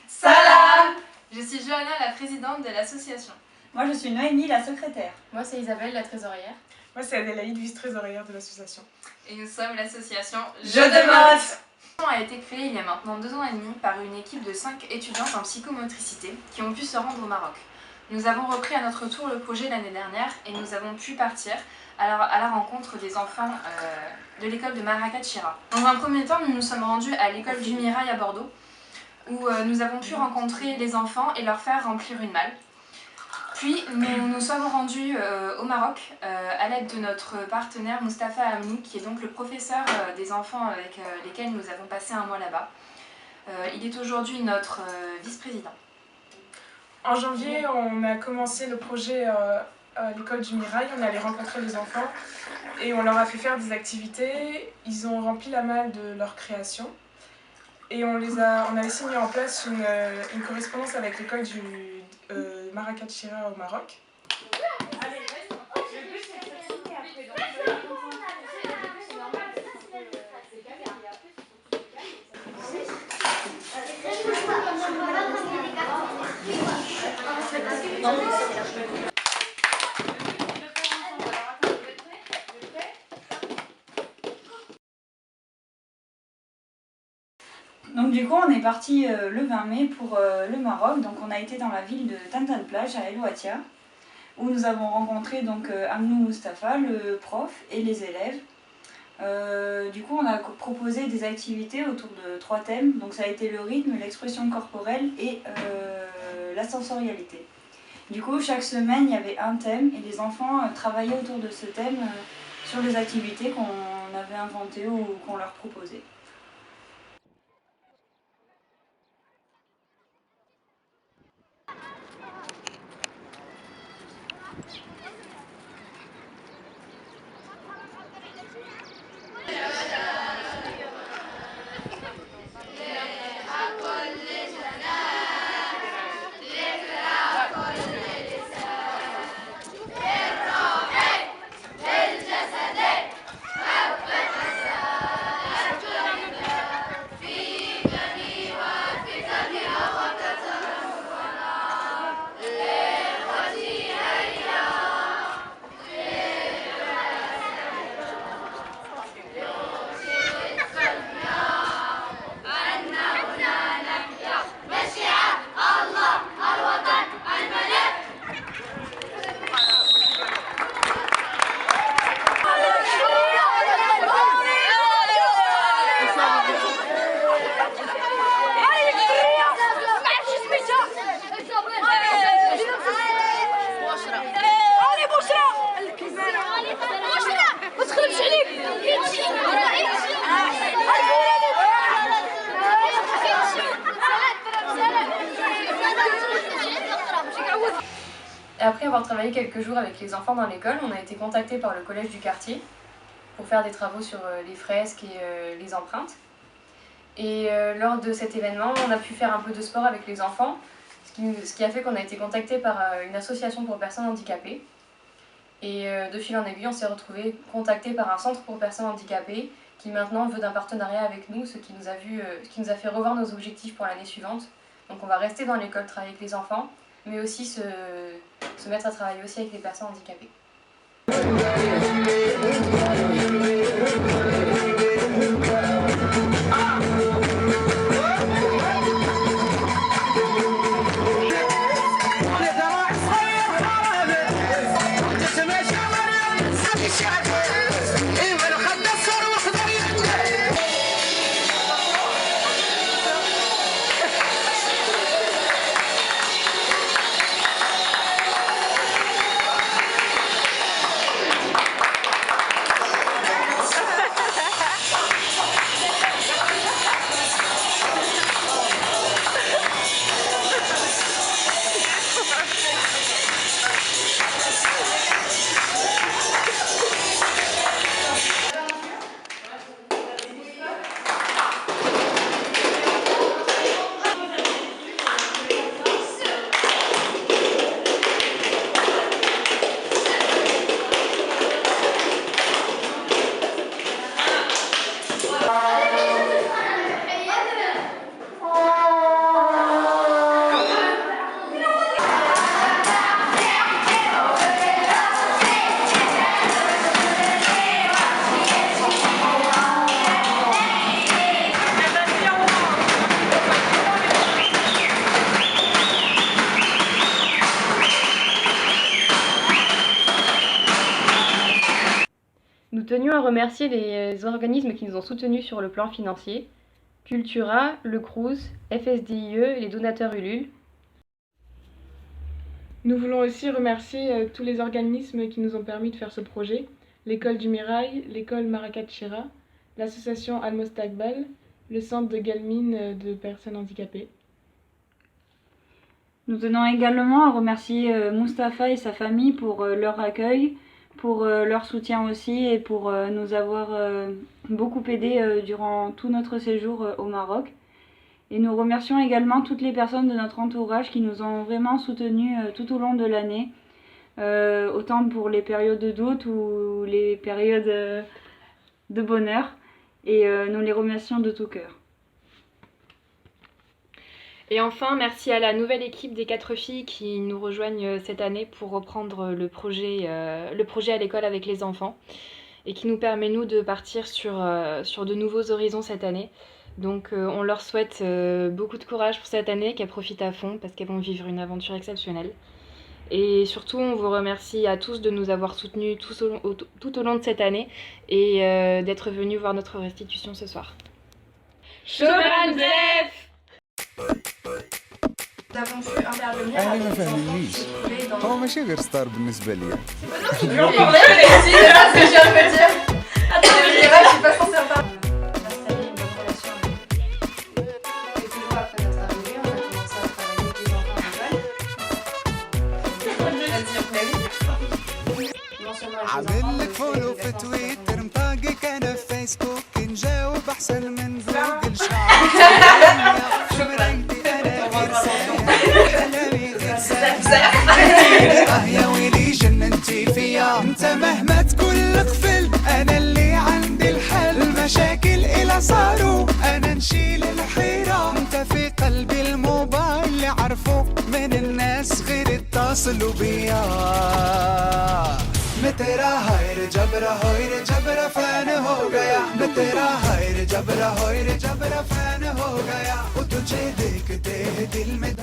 Salam! Je suis Johanna, la présidente de l'association. Moi je suis Noémie, la secrétaire. Moi c'est Isabelle, la trésorière. Moi c'est Adélaïde, vice-trésorière de l'association. Et nous sommes l'association Jeux de mots. L'association a été créée il y a maintenant 2 ans et demi par une équipe de 5 étudiantes en psychomotricité qui ont pu se rendre au Maroc. Nous avons repris à notre tour le projet l'année dernière et nous avons pu partir à la rencontre des enfants de l'école de Marrakech Chira. Dans un premier temps, nous nous sommes rendus à l'école du Mirail à Bordeaux où nous avons pu rencontrer les enfants et leur faire remplir une malle. Puis nous nous sommes rendus au Maroc à l'aide de notre partenaire Mustapha Amnou, qui est donc le professeur des enfants avec lesquels nous avons passé un mois là-bas. Il est aujourd'hui notre vice-président. En janvier, on a commencé le projet à l'école du Mirail. On est allé rencontrer les enfants et on leur a fait faire des activités. Ils ont rempli la malle de leur création et on a aussi mis en place une correspondance avec l'école du Marrakech Chira au Maroc. Donc du coup on est parti le 20 mai pour le Maroc. Donc on a été dans la ville de Tantan Plage à El Ouatia où nous avons rencontré donc Amnou Mustapha, le prof et les élèves. Du coup on a proposé des activités autour de 3 thèmes. Donc ça a été le rythme, l'expression corporelle et la sensorialité. Du coup chaque semaine il y avait un thème et les enfants travaillaient autour de ce thème sur les activités qu'on avait inventées ou qu'on leur proposait. Après avoir travaillé quelques jours avec les enfants dans l'école, on a été contacté par le collège du quartier pour faire des travaux sur les fresques et les empreintes. Et lors de cet événement, on a pu faire un peu de sport avec les enfants, ce qui a fait qu'on a été contacté par une association pour personnes handicapées. Et de fil en aiguille, on s'est retrouvé contacté par un centre pour personnes handicapées qui maintenant veut d'un partenariat avec nous, ce qui nous a fait revoir nos objectifs pour l'année suivante. Donc on va rester dans l'école, travailler avec les enfants, mais aussi se mettre à travailler aussi avec les personnes handicapées. remercier les organismes qui nous ont soutenus sur le plan financier, Cultura, le Crous, FSDIE et les donateurs Ulule. Nous voulons aussi remercier tous les organismes qui nous ont permis de faire ce projet, l'école du Mirail, l'école Marakat Chira, l'association Al-Mostakbal, le centre de Galmine de personnes handicapées. Nous tenons également à remercier Mustapha et sa famille pour leur accueil, pour leur soutien aussi et pour nous avoir beaucoup aidés durant tout notre séjour au Maroc. Et nous remercions également toutes les personnes de notre entourage qui nous ont vraiment soutenus tout au long de l'année, autant pour les périodes de doute ou les périodes de bonheur. Et nous les remercions de tout cœur. Et enfin, merci à la nouvelle équipe des 4 filles qui nous rejoignent cette année pour reprendre le projet à l'école avec les enfants et qui nous permet, nous, de partir sur de nouveaux horizons cette année. Donc on leur souhaite beaucoup de courage pour cette année, qu'elles profitent à fond parce qu'elles vont vivre une aventure exceptionnelle. Et surtout, on vous remercie à tous de nous avoir soutenus tout au long de cette année et d'être venus voir notre restitution ce soir. Shukran Zef. Nous avons pu intervenir أنا avec ما les enfants فاهمنيش qui se trouvaient dans... هو ماشي غير ستار بالنسبة لي C'est pas ce que je viens de me dire. Attends, mais je suis pas censée en parler. Installer une bonne relation avec eux. Quelques jours après notre arrivée, on a commencé à travailler avec les enfants à l'école. Non seulement avec les enfants, عامل mais لك aussi فولو avec في les تويتر مطاقك أنا في فيسبوك نجاوب أحسن من جوجل شعر شكرا يا ويلي جننتي فيا انت مهما تكون القفل انا اللي عندي الحل المشاكل الى صاروا انا نشيل الحيرة انت في قلبي الموبايل اللي عرفوك من الناس غير اتصلوا بيا मेरा हाय रे जबरा फैन हो गया मैं तेरा हाय रे जबरा फैन हो गया वो तुझे देखते दिल में